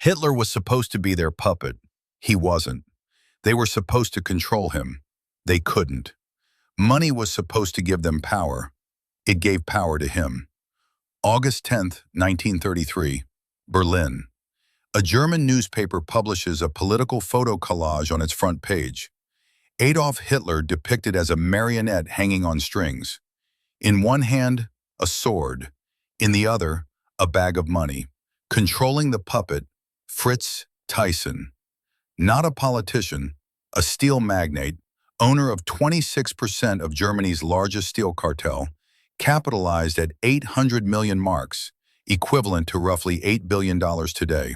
Hitler was supposed to be their puppet. He wasn't. They were supposed to control him. They couldn't. Money was supposed to give them power. It gave power to him. August 10, 1933, Berlin. A German newspaper publishes a political photo collage on its front page. Adolf Hitler depicted as a marionette hanging on strings. In one hand, a sword. In the other, a bag of money. Controlling the puppet, Fritz Thyssen. Not a politician, a steel magnate, owner of 26% of Germany's largest steel cartel, capitalized at 800 million marks, equivalent to roughly $8 billion today.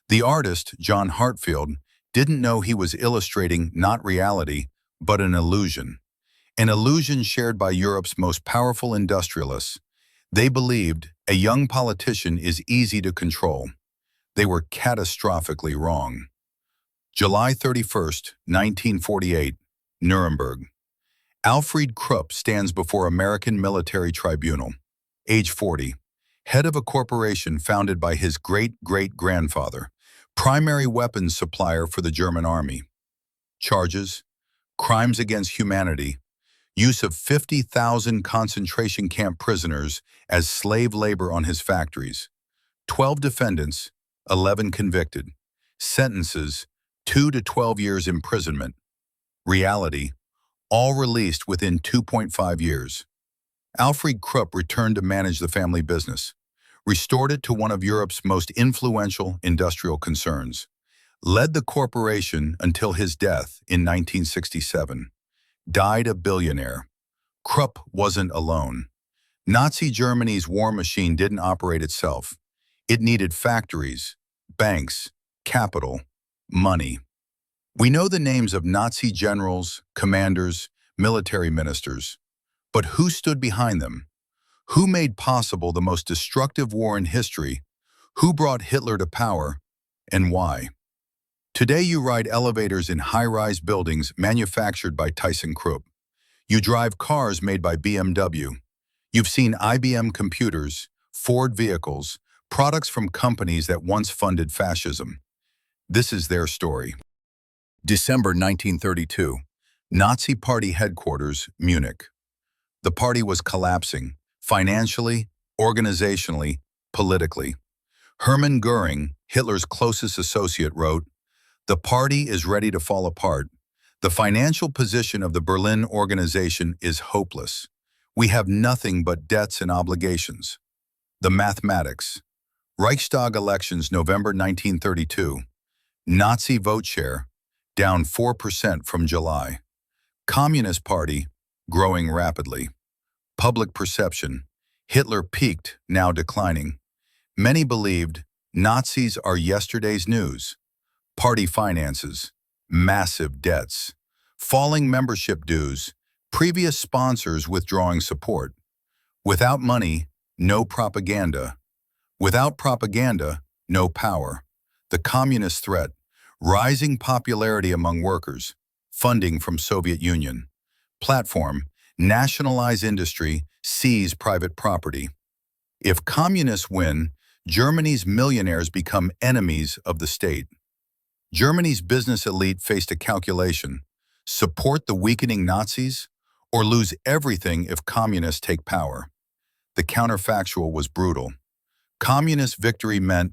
The artist, John Hartfield, didn't know he was illustrating not reality, but an illusion. An illusion shared by Europe's most powerful industrialists. They believed a young politician is easy to control. They were catastrophically wrong. July 31, 1948, Nuremberg. Alfried Krupp stands before American military tribunal. Age 40. Head of a corporation founded by his great-great-grandfather. Primary weapons supplier for the German army. Charges: crimes against humanity, use of 50,000 concentration camp prisoners as slave labor on his factories. 12 defendants, 11 convicted. Sentences: 2 to 12 years imprisonment. Reality: all released within 2.5 years. Alfried Krupp returned to manage the family business, restored it to one of Europe's most influential industrial concerns, led the corporation until his death in 1967, died a billionaire. Krupp wasn't alone. Nazi Germany's war machine didn't operate itself. It needed factories, banks, capital, money. We know the names of Nazi generals, commanders, military ministers. But who stood behind them? Who made possible the most destructive war in history? Who brought Hitler to power, and why? Today you ride elevators in high-rise buildings manufactured by ThyssenKrupp. You drive cars made by BMW. You've seen IBM computers, Ford vehicles, products from companies that once funded fascism. This is their story. December 1932, Nazi Party headquarters, Munich. The party was collapsing, financially, organizationally, politically. Hermann Göring, Hitler's closest associate, wrote, "The party is ready to fall apart. The financial position of the Berlin organization is hopeless. We have nothing but debts and obligations." The mathematics. Reichstag elections, November 1932. Nazi vote share, down 4% from July. Communist Party, growing rapidly. Public perception. Hitler peaked, now declining. Many believed Nazis are yesterday's news. Party finances. Massive debts. Falling membership dues. Previous sponsors withdrawing support. Without money, no propaganda. Without propaganda, no power. The communist threat. Rising popularity among workers. Funding from Soviet Union. Platform: nationalize industry, seize private property. If communists win, Germany's millionaires become enemies of the state. Germany's business elite faced a calculation: support the weakening Nazis or lose everything if communists take power. The counterfactual was brutal. Communist victory meant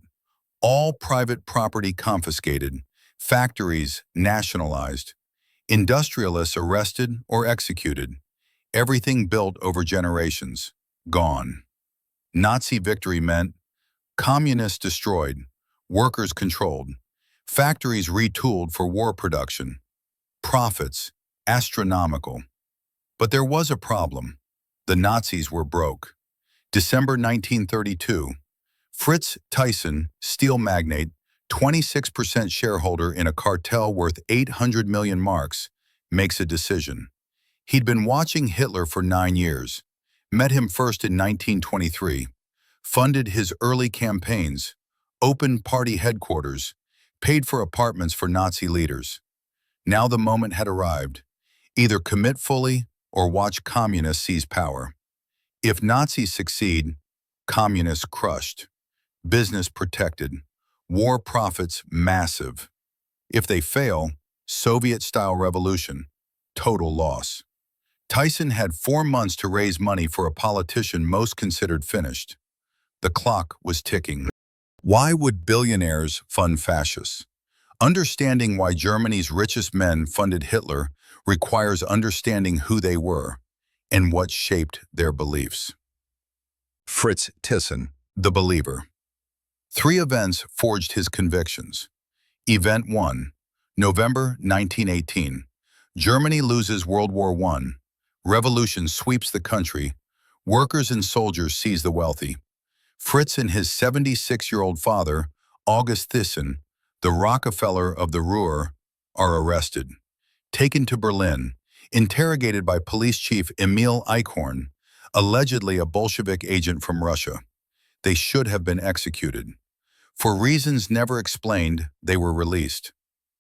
all private property confiscated, factories nationalized, industrialists arrested or executed, everything built over generations, gone. Nazi victory meant communists destroyed, workers controlled, factories retooled for war production, profits astronomical. But there was a problem. The Nazis were broke. December 1932. Fritz Thyssen, steel magnate, 26% shareholder in a cartel worth 800 million marks, makes a decision. He'd been watching Hitler for 9 years, met him first in 1923, funded his early campaigns, opened party headquarters, paid for apartments for Nazi leaders. Now the moment had arrived. Either commit fully or watch communists seize power. If Nazis succeed, communists crushed. Business protected. War profits massive. If they fail, Soviet-style revolution, total loss. Thyssen had 4 months to raise money for a politician most considered finished. The clock was ticking. Why would billionaires fund fascists? Understanding why Germany's richest men funded Hitler requires understanding who they were and what shaped their beliefs. Fritz Thyssen, the believer. 3 events forged his convictions. Event 1, November 1918. Germany loses World War I. Revolution sweeps the country. Workers and soldiers seize the wealthy. Fritz and his 76-year-old father, August Thyssen, the Rockefeller of the Ruhr, are arrested. Taken to Berlin, interrogated by police chief Emil Eichhorn, allegedly a Bolshevik agent from Russia. They should have been executed. For reasons never explained, they were released.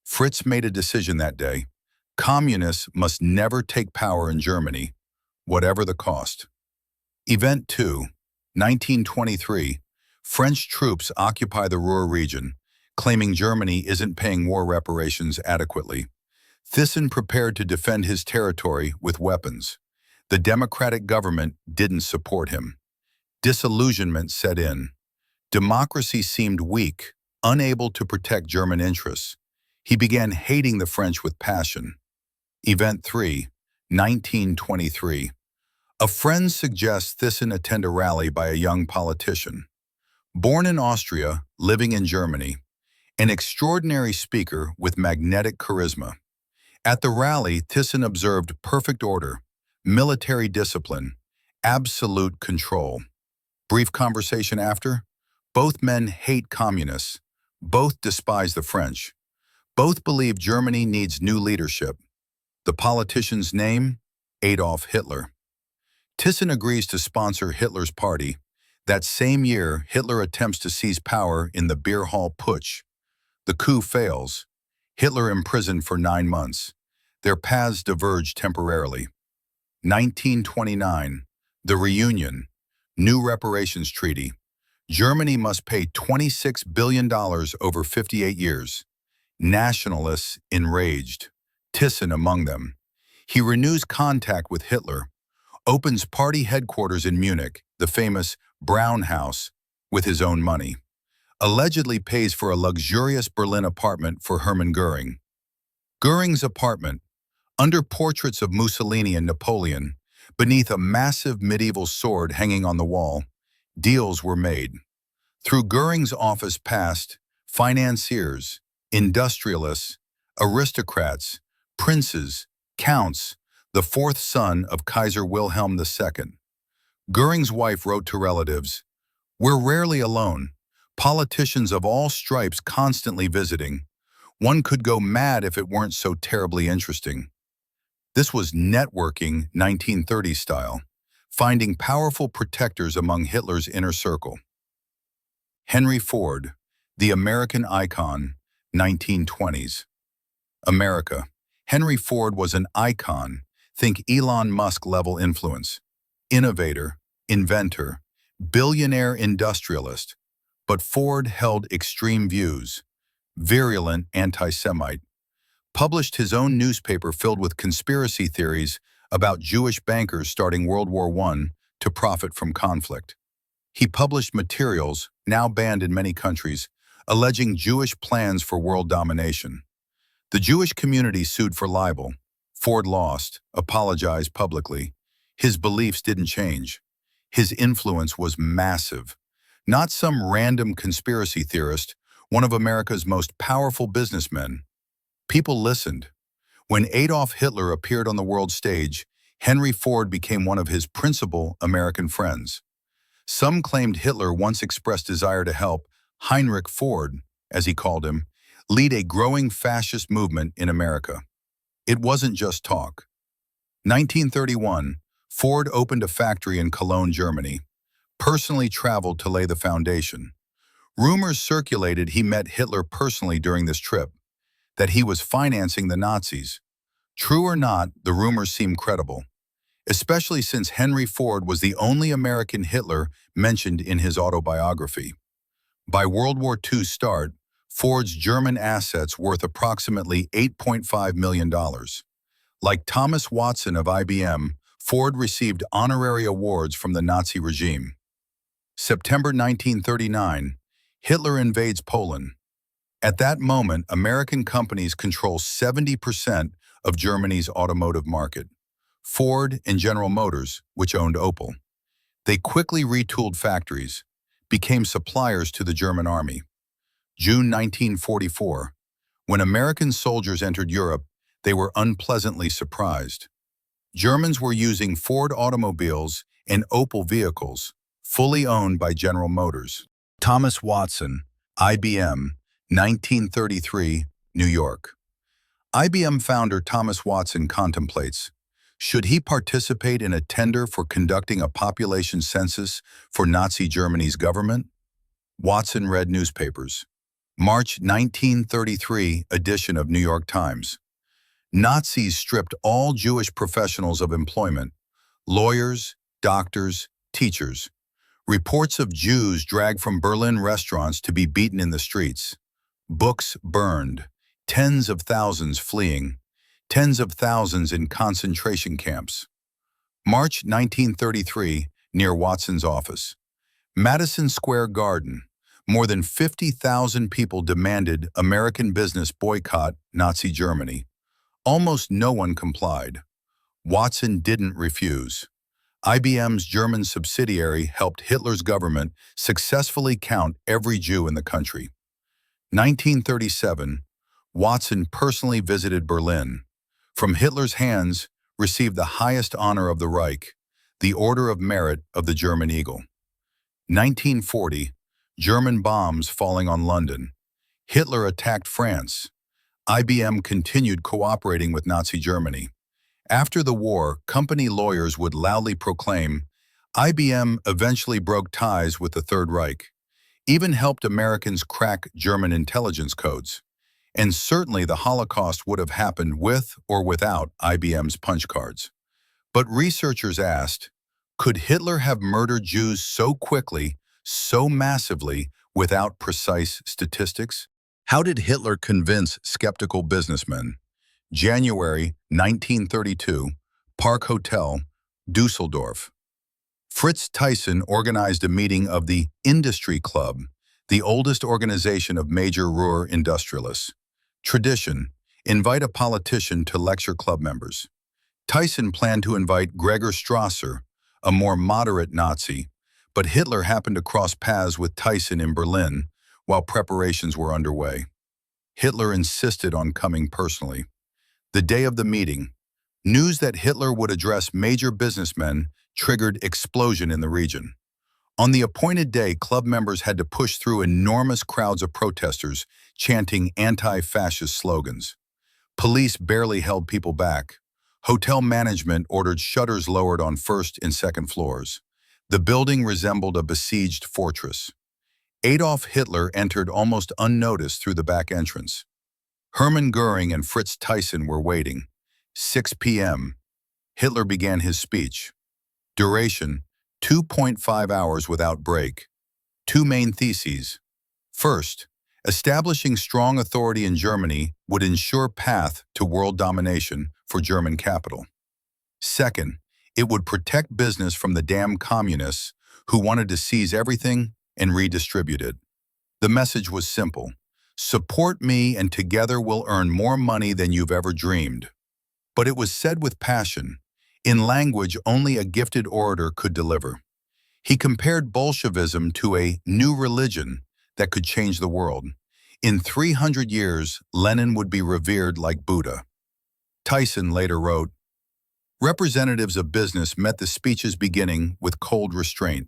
Fritz made a decision that day. Communists must never take power in Germany, whatever the cost. Event 2, 1923. French troops occupy the Ruhr region, claiming Germany isn't paying war reparations adequately. Thyssen prepared to defend his territory with weapons. The democratic government didn't support him. Disillusionment set in. Democracy seemed weak, unable to protect German interests. He began hating the French with passion. Event 3, 1923. A friend suggests Thyssen attend a rally by a young politician. Born in Austria, living in Germany, an extraordinary speaker with magnetic charisma. At the rally, Thyssen observed perfect order, military discipline, absolute control. Brief conversation after? Both men hate communists. Both despise the French. Both believe Germany needs new leadership. The politician's name? Adolf Hitler. Thyssen agrees to sponsor Hitler's party. That same year, Hitler attempts to seize power in the beer hall putsch. The coup fails. Hitler imprisoned for 9 months. Their paths diverge temporarily. 1929. The reunion. New reparations treaty. Germany must pay $26 billion over 58 years. Nationalists enraged. Thyssen among them. He renews contact with Hitler, opens party headquarters in Munich, the famous Brown House, with his own money. Allegedly pays for a luxurious Berlin apartment for Hermann Göring. Göring's apartment, under portraits of Mussolini and Napoleon, beneath a massive medieval sword hanging on the wall, deals were made. Through Göring's office passed financiers, industrialists, aristocrats, princes, counts, the 4th son of Kaiser Wilhelm II. Göring's wife wrote to relatives, "We're rarely alone. Politicians of all stripes constantly visiting. One could go mad if it weren't so terribly interesting." This was networking 1930s style, finding powerful protectors among Hitler's inner circle. Henry Ford, the American icon, 1920s. America. Henry Ford was an icon, think Elon Musk level influence. Innovator, inventor, billionaire industrialist. But Ford held extreme views. Virulent anti-Semite. Published his own newspaper filled with conspiracy theories about Jewish bankers starting World War I to profit from conflict. He published materials, now banned in many countries, alleging Jewish plans for world domination. The Jewish community sued for libel. Ford lost, apologized publicly. His beliefs didn't change. His influence was massive. Not some random conspiracy theorist, one of America's most powerful businessmen. People listened. When Adolf Hitler appeared on the world stage, Henry Ford became one of his principal American friends. Some claimed Hitler once expressed desire to help Heinrich Ford, as he called him, lead a growing fascist movement in America. It wasn't just talk. 1931, Ford opened a factory in Cologne, Germany, personally traveled to lay the foundation. Rumors circulated he met Hitler personally during this trip, that he was financing the Nazis. True or not, the rumors seem credible, especially since Henry Ford was the only American Hitler mentioned in his autobiography. By World War II's start, Ford's German assets worth approximately $8.5 million. Like Thomas Watson of IBM, Ford received honorary awards from the Nazi regime. September 1939, Hitler invades Poland. At that moment, American companies control 70% of Germany's automotive market. Ford and General Motors, which owned Opel. They quickly retooled factories, became suppliers to the German army. June 1944, when American soldiers entered Europe, they were unpleasantly surprised. Germans were using Ford automobiles and Opel vehicles, fully owned by General Motors. Thomas Watson, IBM, 1933, New York. IBM founder Thomas Watson contemplates, should he participate in a tender for conducting a population census for Nazi Germany's government? Watson read newspapers. March 1933 edition of New York Times. Nazis stripped all Jewish professionals of employment, lawyers, doctors, teachers. Reports of Jews dragged from Berlin restaurants to be beaten in the streets. Books burned, tens of thousands fleeing, tens of thousands in concentration camps. March 1933, near Watson's office. Madison Square Garden. More than 50,000 people demanded American business boycott Nazi Germany. Almost no one complied. Watson didn't refuse. IBM's German subsidiary helped Hitler's government successfully count every Jew in the country. 1937, Watson personally visited Berlin. From Hitler's hands, received the highest honor of the Reich, the Order of Merit of the German Eagle. 1940, German bombs falling on London. Hitler attacked France. IBM continued cooperating with Nazi Germany. After the war, company lawyers would loudly proclaim, IBM eventually broke ties with the Third Reich, even helped Americans crack German intelligence codes. And certainly the Holocaust would have happened with or without IBM's punch cards. But researchers asked, could Hitler have murdered Jews so quickly, so massively, without precise statistics? How did Hitler convince skeptical businessmen? January 1932, Park Hotel, Dusseldorf. Fritz Thyssen organized a meeting of the Industry Club, the oldest organization of major Ruhr industrialists. Tradition: invite a politician to lecture club members. Thyssen planned to invite Gregor Strasser, a more moderate Nazi, but Hitler happened to cross paths with Thyssen in Berlin while preparations were underway. Hitler insisted on coming personally. The day of the meeting, news that Hitler would address major businessmen triggered explosion in the region. On the appointed day, club members had to push through enormous crowds of protesters chanting anti-fascist slogans. Police barely held people back. Hotel management ordered shutters lowered on first and second floors. The building resembled a besieged fortress. Adolf Hitler entered almost unnoticed through the back entrance. Hermann Goering and Fritz Thyssen were waiting. 6 p.m. Hitler began his speech. Duration: 2.5 hours without break. Two main theses. First, establishing strong authority in Germany would ensure path to world domination for German capital. Second, it would protect business from the damn communists who wanted to seize everything and redistribute it. The message was simple. Support me and together we'll earn more money than you've ever dreamed. But it was said with passion, in language only a gifted orator could deliver. He compared Bolshevism to a new religion that could change the world. In 300 years, Lenin would be revered like Buddha. Thyssen later wrote, representatives of business met the speech's beginning with cold restraint,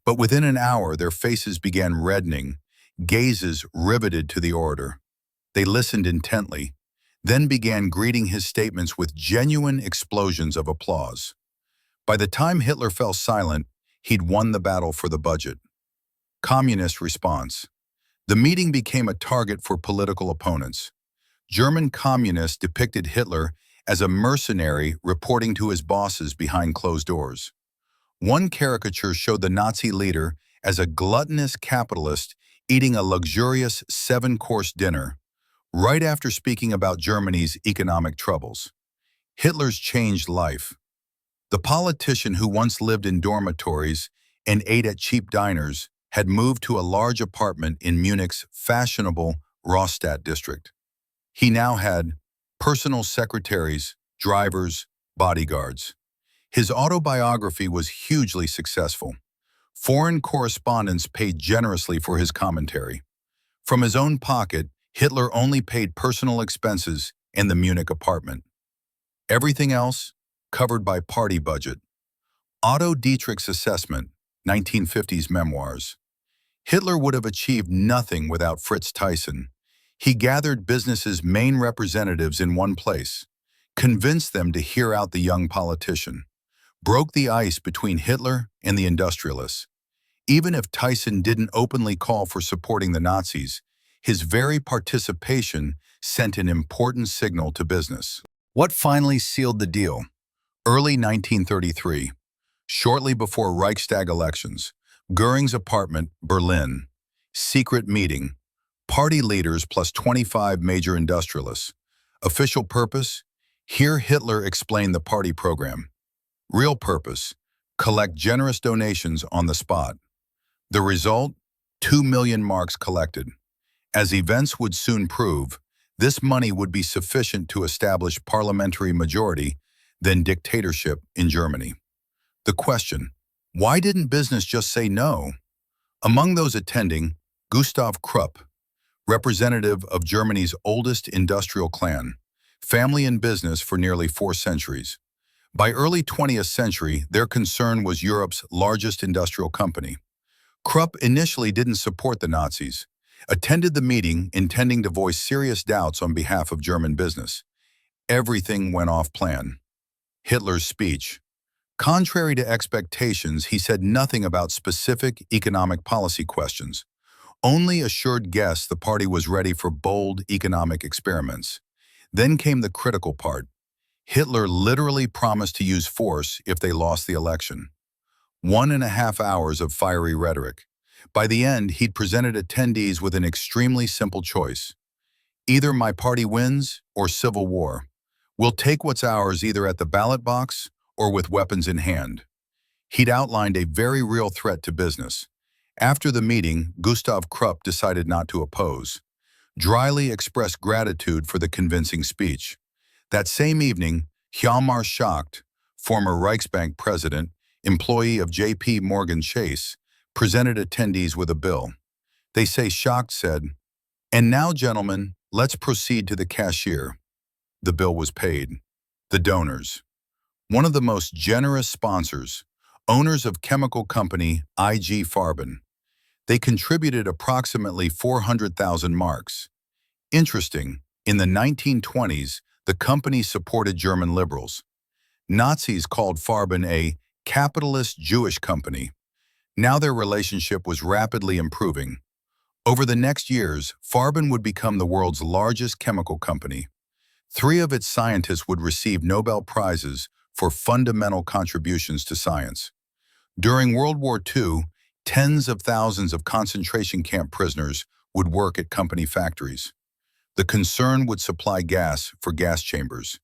but within an hour their faces began reddening, gazes riveted to the orator. They listened intently, then began greeting his statements with genuine explosions of applause. By the time Hitler fell silent, he'd won the battle for the budget. Communist response. The meeting became a target for political opponents. German communists depicted Hitler as a mercenary reporting to his bosses behind closed doors. One caricature showed the Nazi leader as a gluttonous capitalist eating a luxurious 7-course dinner, right after speaking about Germany's economic troubles. Hitler's changed life. The politician who once lived in dormitories and ate at cheap diners had moved to a large apartment in Munich's fashionable Rostadt district. He now had personal secretaries, drivers, bodyguards. His autobiography was hugely successful. Foreign correspondents paid generously for his commentary. From his own pocket, Hitler only paid personal expenses in the Munich apartment. Everything else covered by party budget. Otto Dietrich's assessment, 1950s memoirs. Hitler would have achieved nothing without Fritz Thyssen. He gathered business's main representatives in one place, convinced them to hear out the young politician, broke the ice between Hitler and the industrialists. Even if Thyssen didn't openly call for supporting the Nazis, his very participation sent an important signal to business. What finally sealed the deal? Early 1933, shortly before Reichstag elections, Göring's apartment, Berlin. Secret meeting. Party leaders plus 25 major industrialists. Official purpose? Here Hitler explained the party program. Real purpose? Collect generous donations on the spot. The result? 2 million marks collected. As events would soon prove, this money would be sufficient to establish parliamentary majority, then dictatorship in Germany. The question, why didn't business just say no? Among those attending, Gustav Krupp, representative of Germany's oldest industrial clan, family in business for nearly 4 centuries. By early 20th century, their concern was Europe's largest industrial company. Krupp initially didn't support the Nazis, attended the meeting intending to voice serious doubts on behalf of German business. Everything went off plan. Hitler's speech. Contrary to expectations, he said nothing about specific economic policy questions, only assured guests the party was ready for bold economic experiments. Then came the critical part. Hitler literally promised to use force if they lost the election. 1.5 hours of fiery rhetoric. By the end, he'd presented attendees with an extremely simple choice. Either my party wins or civil war. We'll take what's ours either at the ballot box or with weapons in hand. He'd outlined a very real threat to business. After the meeting, Gustav Krupp decided not to oppose. Dryly expressed gratitude for the convincing speech. That same evening, Hjalmar Schacht, former Reichsbank president, employee of J.P. Morgan Chase, presented attendees with a bill. They say Schacht said, "And now, gentlemen, let's proceed to the cashier." The bill was paid. The donors. One of the most generous sponsors, owners of chemical company IG Farben. They contributed approximately 400,000 marks. Interesting, in the 1920s, the company supported German liberals. Nazis called Farben a capitalist Jewish company. Now their relationship was rapidly improving. Over the next years, Farben would become the world's largest chemical company. 3 of its scientists would receive Nobel Prizes for fundamental contributions to science. During World War II, tens of thousands of concentration camp prisoners would work at company factories. The concern would supply gas for gas chambers.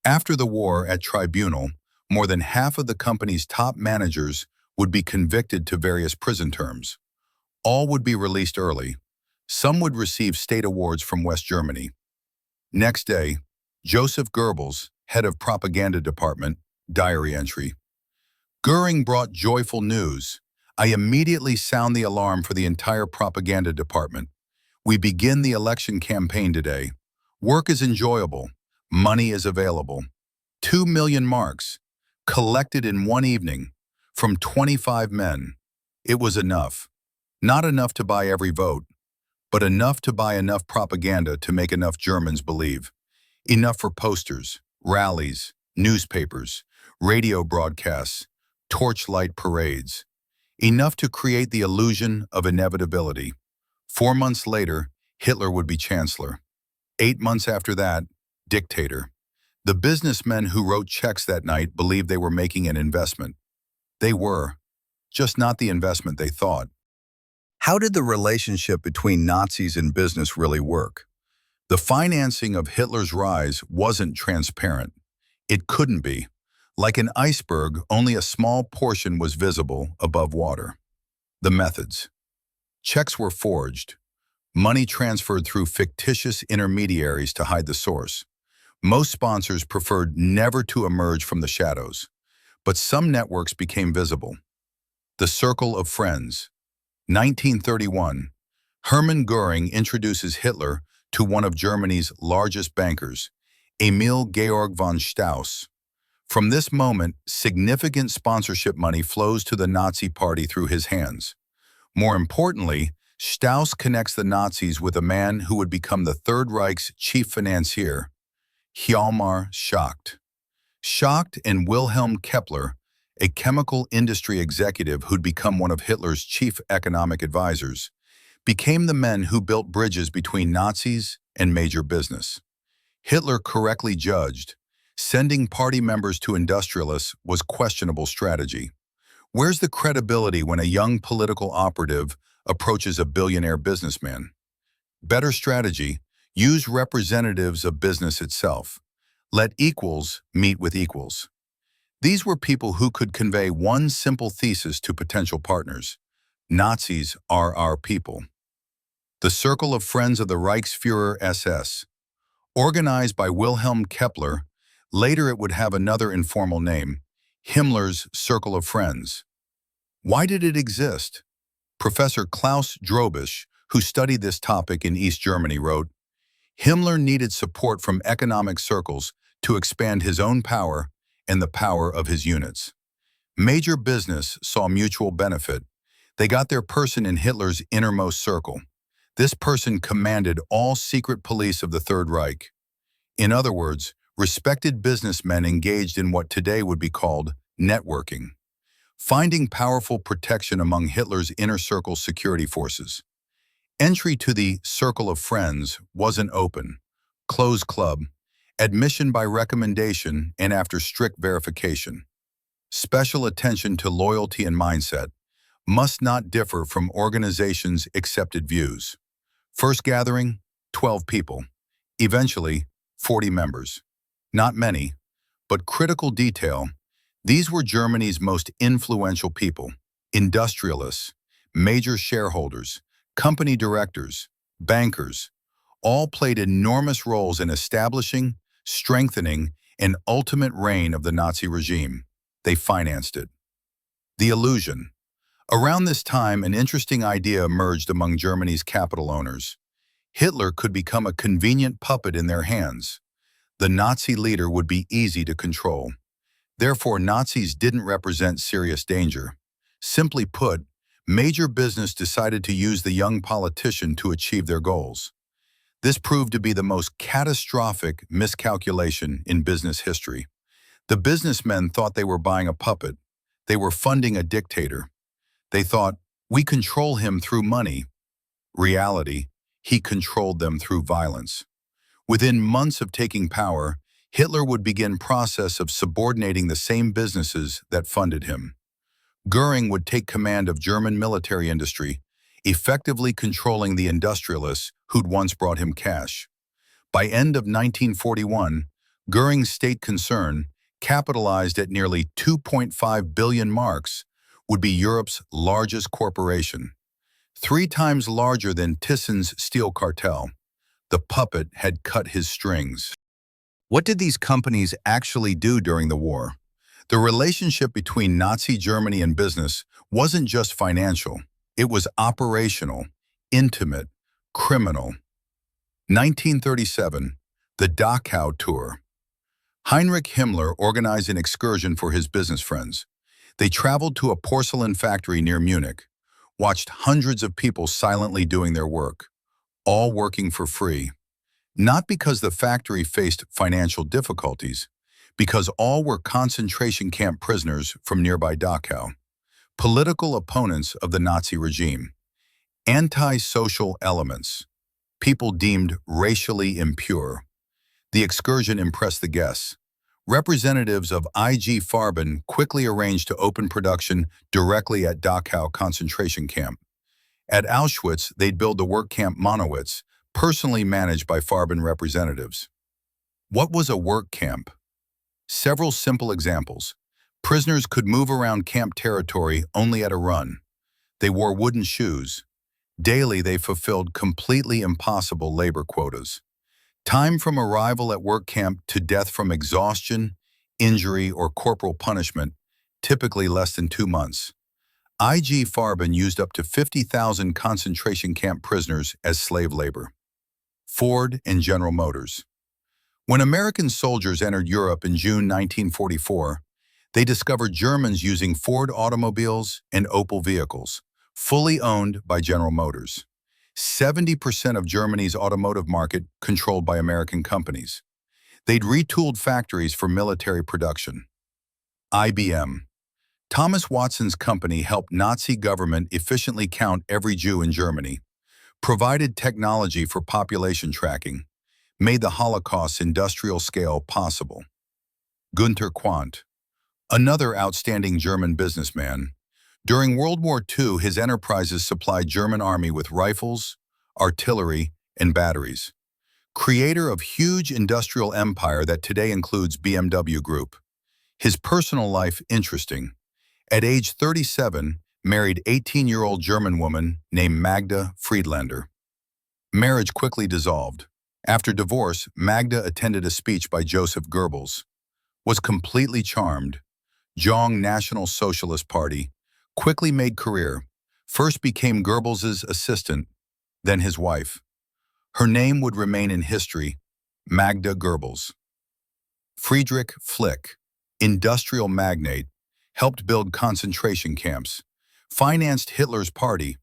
After the war at tribunal, more than half of the company's top managers would be convicted to various prison terms. All would be released early. Some would receive state awards from West Germany. Next day, Joseph Goebbels, head of propaganda department, diary entry. Göring brought joyful news. I immediately sound the alarm for the entire propaganda department. We begin the election campaign today. Work is enjoyable. Money is available. 2 million marks, collected in one evening, from 25 men. It was enough. Not enough to buy every vote, but enough to buy enough propaganda to make enough Germans believe. Enough for posters, rallies, newspapers, radio broadcasts, torchlight parades. Enough to create the illusion of inevitability. 4 months later, Hitler would be Chancellor. 8 months after that, dictator. The businessmen who wrote checks that night believed they were making an investment. They were, just not the investment they thought. How did the relationship between Nazis and business really work? The financing of Hitler's rise wasn't transparent. It couldn't be. Like an iceberg, only a small portion was visible above water. The methods. Checks were forged. Money transferred through fictitious intermediaries to hide the source. Most sponsors preferred never to emerge from the shadows, but some networks became visible. The Circle of Friends. 1931. Hermann Göring introduces Hitler to one of Germany's largest bankers, Emil Georg von Strauss. From this moment, significant sponsorship money flows to the Nazi Party through his hands. More importantly, Strauss connects the Nazis with a man who would become the Third Reich's chief financier, Hjalmar Schacht. Schacht and Wilhelm Kepler, a chemical industry executive who'd become one of Hitler's chief economic advisors, became the men who built bridges between Nazis and major business. Hitler correctly judged, sending party members to industrialists was questionable strategy. Where's the credibility when a young political operative approaches a billionaire businessman? Better strategy, use representatives of business itself. Let equals meet with equals. These were people who could convey one simple thesis to potential partners. Nazis are our people. The Circle of Friends of the Reichsfuhrer SS. Organized by Wilhelm Kepler, later it would have another informal name, Himmler's Circle of Friends. Why did it exist? Professor Klaus Drobisch, who studied this topic in East Germany, wrote, Himmler needed support from economic circles to expand his own power and the power of his units. Major business saw mutual benefit. They got their person in Hitler's innermost circle. This person commanded all secret police of the Third Reich. In other words, respected businessmen engaged in what today would be called networking, finding powerful protection among Hitler's inner circle security forces. Entry to the Circle of Friends wasn't open, closed club, admission by recommendation and after strict verification. Special attention to loyalty and mindset must not differ from organizations' accepted views. First gathering, 12 people. Eventually, 40 members. Not many, but critical detail. These were Germany's most influential people, industrialists, major shareholders, company directors, bankers, all played enormous roles in establishing, strengthening, and ultimate reign of the Nazi regime. They financed it. The illusion. Around this time, an interesting idea emerged among Germany's capital owners. Hitler could become a convenient puppet in their hands. The Nazi leader would be easy to control. Therefore, Nazis didn't represent serious danger. Simply put, major business decided to use the young politician to achieve their goals. This proved to be the most catastrophic miscalculation in business history. The businessmen thought they were buying a puppet. They were funding a dictator. They thought, we control him through money. Reality, he controlled them through violence. Within months of taking power, Hitler would begin process of subordinating the same businesses that funded him. Göring would take command of German military industry, effectively controlling the industrialists who'd once brought him cash. By end of 1941, Göring's state concern, capitalized at nearly 2.5 billion marks, would be Europe's largest corporation. 3 times larger than Thyssen's steel cartel. The puppet had cut his strings. What did these companies actually do during the war? The relationship between Nazi Germany and business wasn't just financial. It was operational, intimate, criminal. 1937, the Dachau Tour. Heinrich Himmler organized an excursion for his business friends. They traveled to a porcelain factory near Munich, watched hundreds of people silently doing their work, all working for free. Not because the factory faced financial difficulties, because all were concentration camp prisoners from nearby Dachau, political opponents of the Nazi regime, anti-social elements, people deemed racially impure. The excursion impressed the guests. Representatives of IG Farben quickly arranged to open production directly at Dachau concentration camp. At Auschwitz, they'd build the work camp Monowitz, personally managed by Farben representatives. What was a work camp? Several simple examples. Prisoners could move around camp territory only at a run. They wore wooden shoes. Daily, they fulfilled completely impossible labor quotas. Time from arrival at work camp to death from exhaustion, injury, or corporal punishment, typically less than 2 months. IG Farben used up to 50,000 concentration camp prisoners as slave labor. Ford and General Motors. When American soldiers entered Europe in June 1944, they discovered Germans using Ford automobiles and Opel vehicles, fully owned by General Motors. 70% of Germany's automotive market controlled by American companies. They'd retooled factories for military production. IBM. Thomas Watson's company helped Nazi government efficiently count every Jew in Germany, provided technology for population tracking, made the Holocaust's industrial scale possible. Günter Quandt. Another outstanding German businessman. During World War II, his enterprises supplied German army with rifles, artillery, and batteries. Creator of huge industrial empire that today includes BMW Group. His personal life interesting. At age 37, married 18-year-old German woman named Magda Friedlander. Marriage quickly dissolved. After divorce, Magda attended a speech by Joseph Goebbels. Was completely charmed. Joined National Socialist Party. Quickly made career. First became Goebbels' assistant, then his wife. Her name would remain in history, Magda Goebbels. Friedrich Flick, industrial magnate, helped build concentration camps, financed Hitler's party,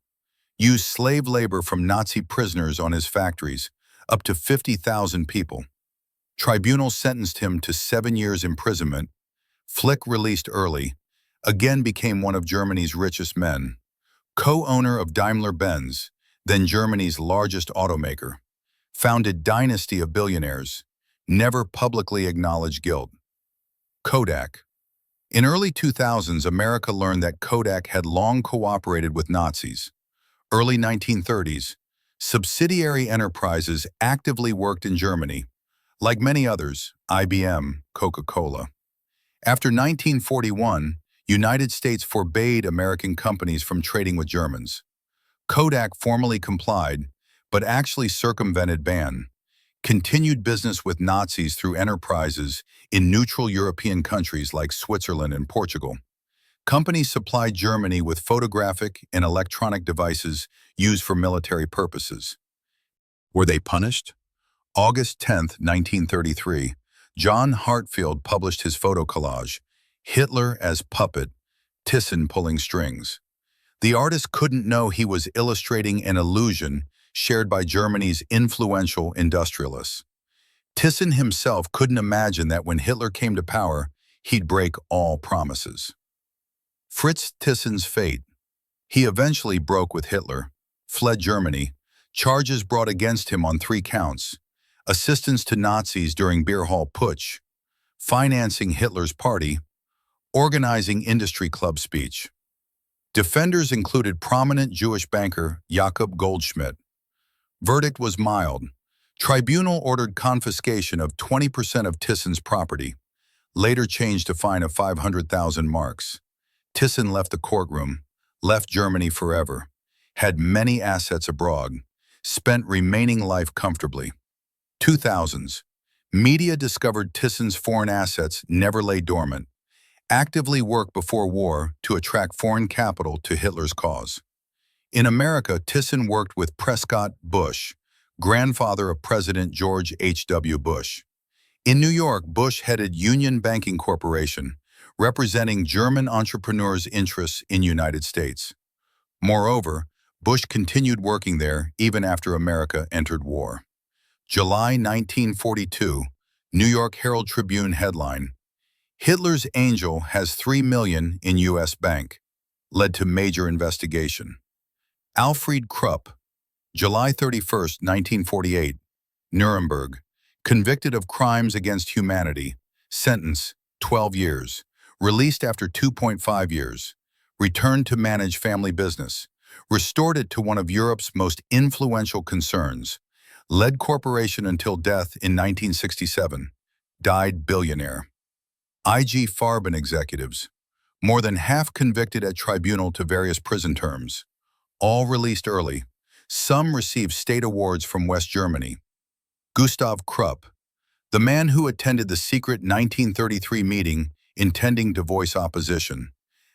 used slave labor from Nazi prisoners on his factories, up to 50,000 people. Tribunal sentenced him to 7 years imprisonment. Flick released early, again became one of Germany's richest men, co-owner of Daimler-Benz, then Germany's largest automaker, founded dynasty of billionaires, never publicly acknowledged guilt. Kodak. In early 2000s, America learned that Kodak had long cooperated with Nazis. Early 1930s, subsidiary enterprises actively worked in Germany, like many others, IBM, Coca-Cola. After 1941, United States forbade American companies from trading with Germans. Kodak formally complied, but actually circumvented ban, continued business with Nazis through enterprises in neutral European countries like Switzerland and Portugal. Companies supplied Germany with photographic and electronic devices used for military purposes. Were they punished? August 10, 1933, John Hartfield published his photo collage, Hitler as Puppet, Thyssen Pulling Strings. The artist couldn't know he was illustrating an illusion shared by Germany's influential industrialists. Thyssen himself couldn't imagine that when Hitler came to power, he'd break all promises. Fritz Thyssen's fate. He eventually broke with Hitler, fled Germany, charges brought against him on 3 counts, assistance to Nazis during beer hall putsch, financing Hitler's party, organizing industry club speech. Defenders included prominent Jewish banker Jakob Goldschmidt. Verdict was mild. Tribunal ordered confiscation of 20% of Thyssen's property, later changed to fine of 500,000 marks. Thyssen left the courtroom, left Germany forever, had many assets abroad, spent remaining life comfortably. 2000s. Media discovered Thyssen's foreign assets never lay dormant, actively worked before war to attract foreign capital to Hitler's cause. In America, Thyssen worked with Prescott Bush, grandfather of President George H.W. Bush. In New York, Bush headed Union Banking Corporation, representing German entrepreneurs' interests in United States. Moreover, Bush continued working there even after America entered war. July 1942, New York Herald Tribune headline, Hitler's angel has $3 million in U.S. bank, led to major investigation. Alfried Krupp, July 31, 1948, Nuremberg, convicted of crimes against humanity, sentence 12 years, released after 2.5 years, returned to manage family business, restored it to one of Europe's most influential concerns, led corporation until death in 1967, died billionaire. IG Farben executives, more than half convicted at tribunal to various prison terms, all released early. Some received state awards from West Germany. Gustav Krupp, the man who attended the secret 1933 meeting intending to voice opposition,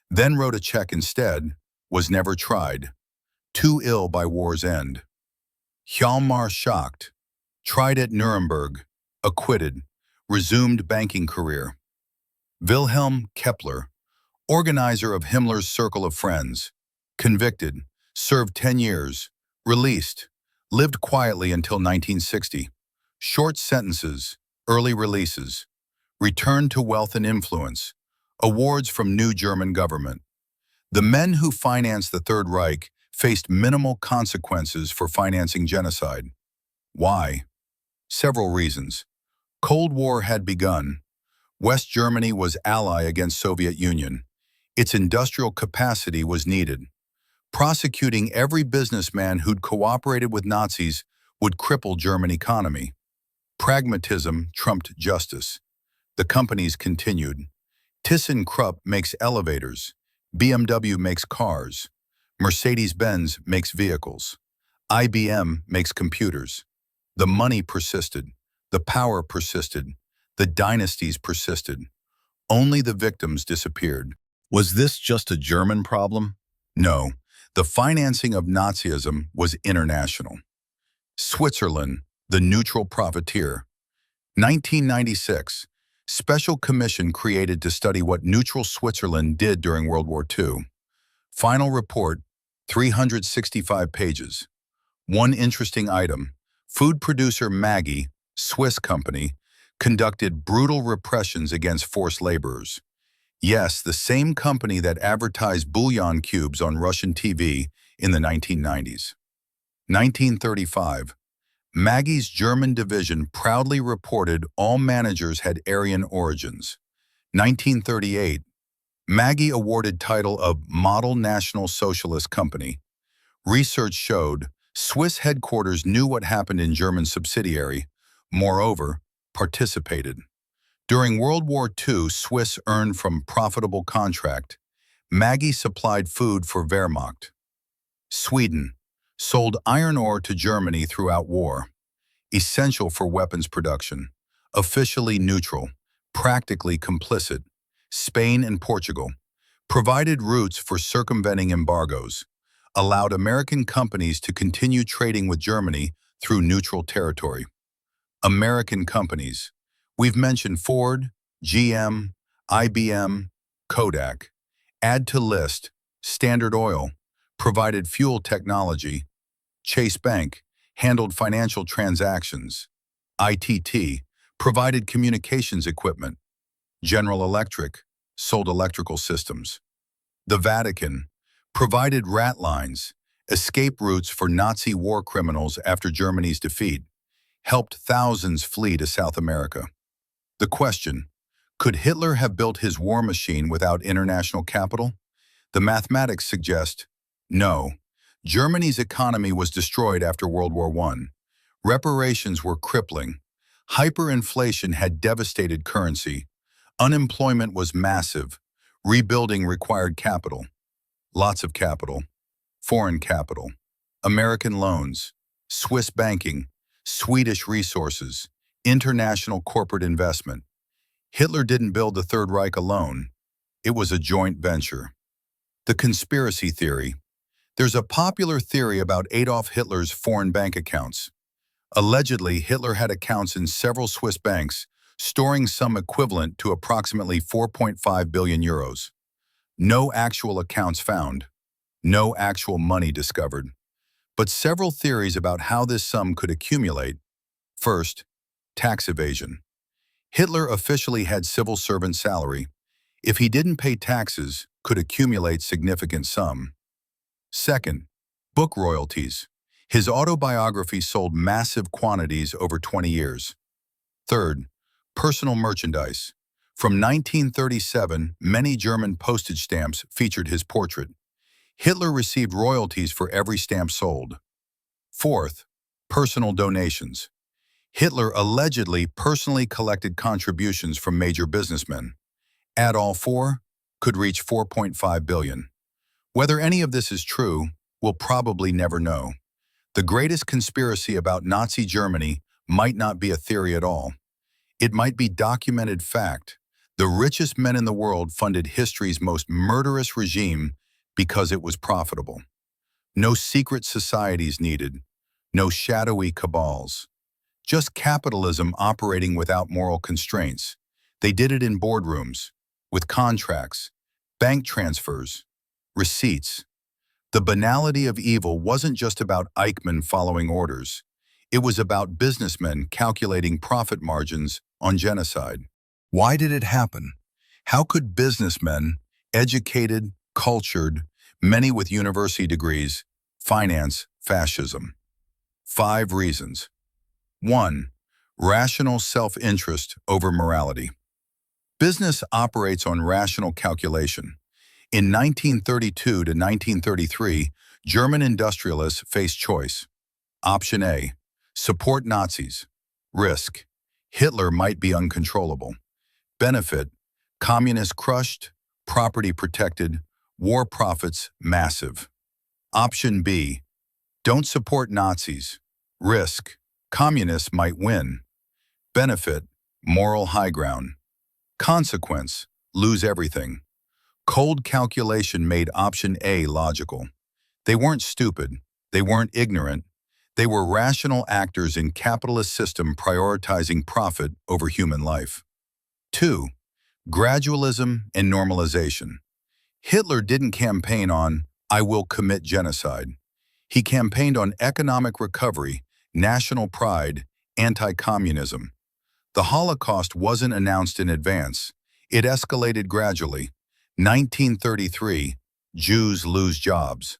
then wrote a check instead, was never tried. Too ill by war's end. Hjalmar Schacht, tried at Nuremberg, acquitted, resumed banking career. Wilhelm Kepler, organizer of Himmler's Circle of Friends, convicted, served 10 years, released, lived quietly until 1960. Short sentences, early releases, returned to wealth and influence, awards from new German government. The men who financed the Third Reich faced minimal consequences for financing genocide. Why? Several reasons. Cold War had begun. West Germany was ally against Soviet Union. Its industrial capacity was needed. Prosecuting every businessman who'd cooperated with Nazis would cripple German economy. Pragmatism trumped justice. The companies continued. Thyssen Krupp makes elevators. BMW makes cars. Mercedes-Benz makes vehicles. IBM makes computers. The money persisted. The power persisted. The dynasties persisted. Only the victims disappeared. Was this just a German problem? No. The financing of Nazism was international. Switzerland, the neutral profiteer. 1996. Special commission created to study what neutral Switzerland did during World War II. Final report, 365 pages. One interesting item, food producer Maggi, Swiss company, conducted brutal repressions against forced laborers. Yes, the same company that advertised bouillon cubes on Russian TV in the 1990s. 1935. Maggi's German division proudly reported all managers had Aryan origins. 1938. Maggi awarded title of Model National Socialist Company. Research showed Swiss headquarters knew what happened in German subsidiary, moreover, participated. During World War II, Swiss earned from profitable contract. Maggi supplied food for Wehrmacht. Sweden sold iron ore to Germany throughout war. Essential for weapons production. Officially neutral. Practically complicit. Spain and Portugal provided routes for circumventing embargoes, allowed American companies to continue trading with Germany through neutral territory. American companies. We've mentioned Ford, GM, IBM, Kodak. Add to list, Standard Oil, provided fuel technology. Chase Bank, handled financial transactions. ITT, provided communications equipment. General Electric, sold electrical systems. The Vatican, provided rat lines, escape routes for Nazi war criminals after Germany's defeat, helped thousands flee to South America. The question, could Hitler have built his war machine without international capital? The mathematics suggest, no. Germany's economy was destroyed after World War I. Reparations were crippling. Hyperinflation had devastated currency. Unemployment was massive. Rebuilding required capital. Lots of capital. Foreign capital. American loans. Swiss banking. Swedish resources. International corporate investment. Hitler didn't build the Third Reich alone. It was a joint venture. The conspiracy theory. There's a popular theory about Adolf Hitler's foreign bank accounts. Allegedly, Hitler had accounts in several Swiss banks, storing some equivalent to approximately 4.5 billion euros. No actual accounts found. No actual money discovered. But several theories about how this sum could accumulate. First, tax evasion. Hitler officially had civil servant salary. If he didn't pay taxes, could accumulate significant sum. Second, book royalties. His autobiography sold massive quantities over 20 years. Third, personal merchandise. From 1937, many German postage stamps featured his portrait. Hitler received royalties for every stamp sold. Fourth, personal donations. Hitler allegedly personally collected contributions from major businessmen. Add all four, could reach 4.5 billion. Whether any of this is true, we'll probably never know. The greatest conspiracy about Nazi Germany might not be a theory at all. It might be documented fact. The richest men in the world funded history's most murderous regime because it was profitable. No secret societies needed, no shadowy cabals. Just capitalism operating without moral constraints. They did it in boardrooms, with contracts, bank transfers, receipts. The banality of evil wasn't just about Eichmann following orders. It was about businessmen calculating profit margins on genocide. Why did it happen? How could businessmen, educated, cultured, many with university degrees, finance fascism? 5 reasons. 1. Rational self-interest over morality. Business operates on rational calculation. In 1932 to 1933, German industrialists faced choice. Option A, support Nazis. Risk, Hitler might be uncontrollable. Benefit, communists crushed, property protected, war profits massive. Option B, don't support Nazis. Risk, communists might win. Benefit, moral high ground. Consequence, lose everything. Cold calculation made option A logical. They weren't stupid. They weren't ignorant. They were rational actors in capitalist system prioritizing profit over human life. 2. Gradualism and normalization. Hitler didn't campaign on, "I will commit genocide." He campaigned on economic recovery, national pride, anti-communism. The Holocaust wasn't announced in advance. It escalated gradually. 1933, Jews lose jobs.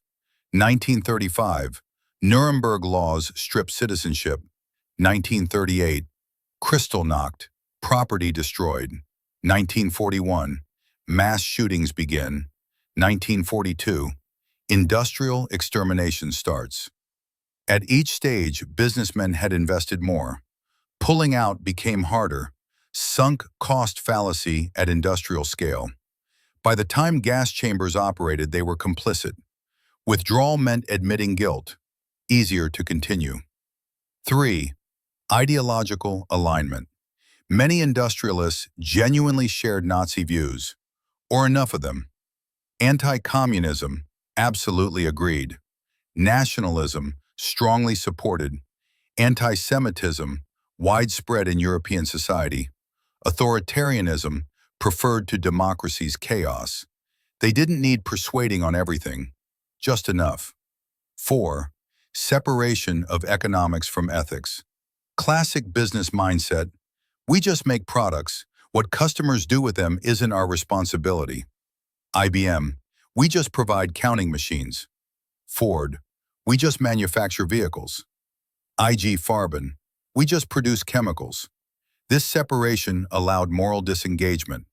1935, Nuremberg laws strip citizenship. 1938, Kristallnacht, property destroyed. 1941, mass shootings begin. 1942, industrial extermination starts. At each stage, businessmen had invested more. Pulling out became harder. Sunk cost fallacy at industrial scale. By the time gas chambers operated, they were complicit. Withdrawal meant admitting guilt. Easier to continue. 3. Ideological alignment. Many industrialists genuinely shared Nazi views, or enough of them. Anti-communism, absolutely agreed. Nationalism, strongly supported. Anti-Semitism, widespread in European society. Authoritarianism, preferred to democracy's chaos. They didn't need persuading on everything, just enough. 4. Separation of economics from ethics. Classic business mindset. We just make products. What customers do with them isn't our responsibility. IBM. We just provide counting machines. Ford. We just manufacture vehicles. IG Farben. We just produce chemicals. This separation allowed moral disengagement.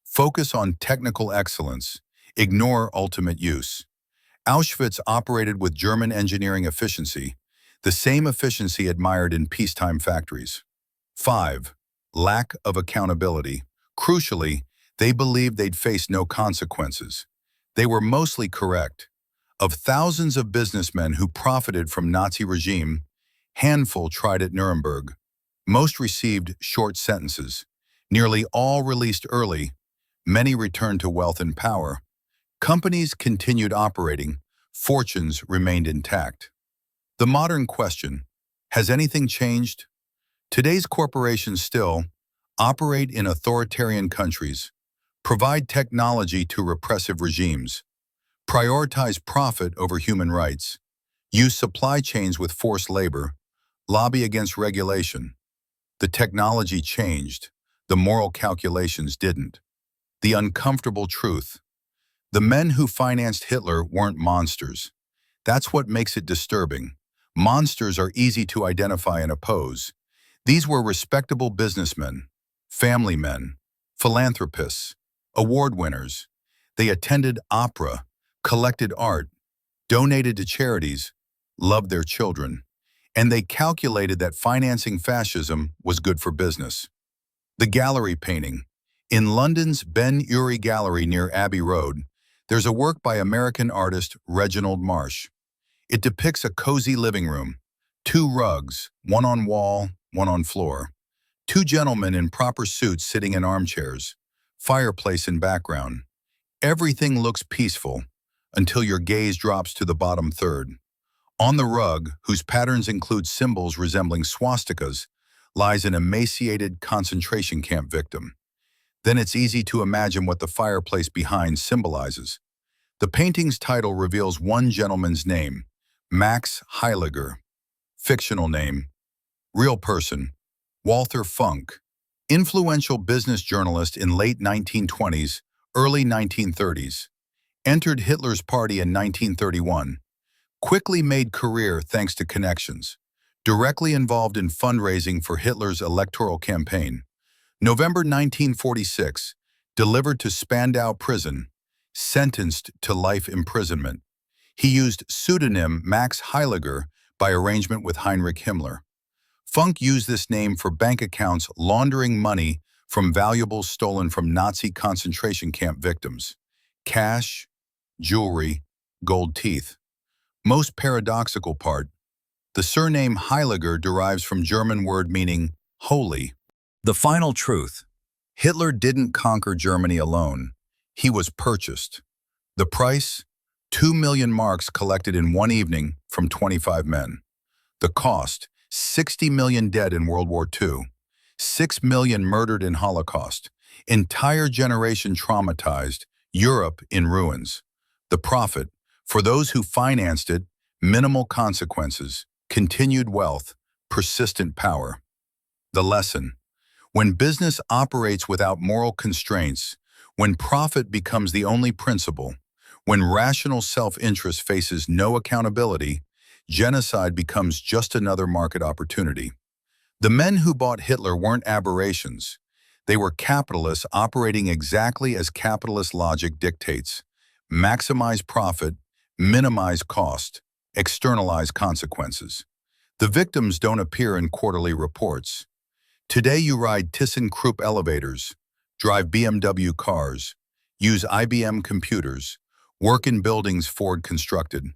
Focus on technical excellence. Ignore ultimate use. Auschwitz operated with German engineering efficiency, the same efficiency admired in peacetime factories. 5. Lack of accountability. Crucially, they believed they'd face no consequences. They were mostly correct. Of thousands of businessmen who profited from Nazi regime, handful tried at Nuremberg. Most received short sentences. Nearly all released early. Many returned to wealth and power. Companies continued operating. Fortunes remained intact. The modern question, has anything changed? Today's corporations still operate in authoritarian countries, provide technology to repressive regimes, prioritize profit over human rights, use supply chains with forced labor, lobby against regulation. The technology changed, the moral calculations didn't. The uncomfortable truth. The men who financed Hitler weren't monsters. That's what makes it disturbing. Monsters are easy to identify and oppose. These were respectable businessmen, family men, philanthropists, award winners. They attended opera, collected art, donated to charities, loved their children, and they calculated that financing fascism was good for business. The gallery painting. In London's Ben Uri Gallery near Abbey Road, there's a work by American artist Reginald Marsh. It depicts a cozy living room, two rugs, one on wall, one on floor, two gentlemen in proper suits sitting in armchairs, fireplace in background. Everything looks peaceful until your gaze drops to the bottom third. On the rug, whose patterns include symbols resembling swastikas, lies an emaciated concentration camp victim. Then it's easy to imagine what the fireplace behind symbolizes. The painting's title reveals one gentleman's name, Max Heiliger. Fictional name, real person, Walther Funk, influential business journalist in late 1920s, early 1930s. Entered Hitler's party in 1931. Quickly made career thanks to connections. Directly involved in fundraising for Hitler's electoral campaign. November 1946, delivered to Spandau prison, sentenced to life imprisonment. He used pseudonym Max Heiliger by arrangement with Heinrich Himmler. Funk used this name for bank accounts laundering money from valuables stolen from Nazi concentration camp victims. Cash, jewelry, gold teeth. Most paradoxical part, the surname Heiliger derives from German word meaning holy. The final truth, Hitler didn't conquer Germany alone. He was purchased. The price, 2 million marks collected in one evening from 25 men. The cost, 60 million dead in World War II, 6 million murdered in Holocaust, entire generation traumatized, Europe in ruins. The profit, for those who financed it, minimal consequences, continued wealth, persistent power. The lesson, when business operates without moral constraints, when profit becomes the only principle, when rational self-interest faces no accountability, genocide becomes just another market opportunity. The men who bought Hitler weren't aberrations. They were capitalists operating exactly as capitalist logic dictates. Maximize profit, minimize cost, externalize consequences. The victims don't appear in quarterly reports. Today you ride Thyssen Krupp elevators, drive BMW cars, use IBM computers, work in buildings Ford constructed.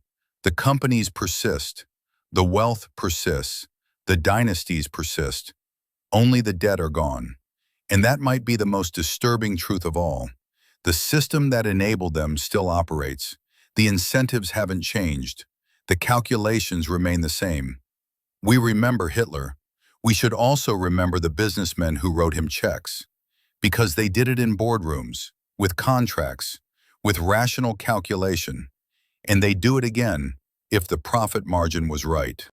The companies persist, the wealth persists, the dynasties persist. Only the dead are gone. And that might be the most disturbing truth of all. The system that enabled them still operates. The incentives haven't changed. The calculations remain the same. We remember Hitler. We should also remember the businessmen who wrote him checks. Because they did it in boardrooms, with contracts, with rational calculation. And they do it again if the profit margin was right.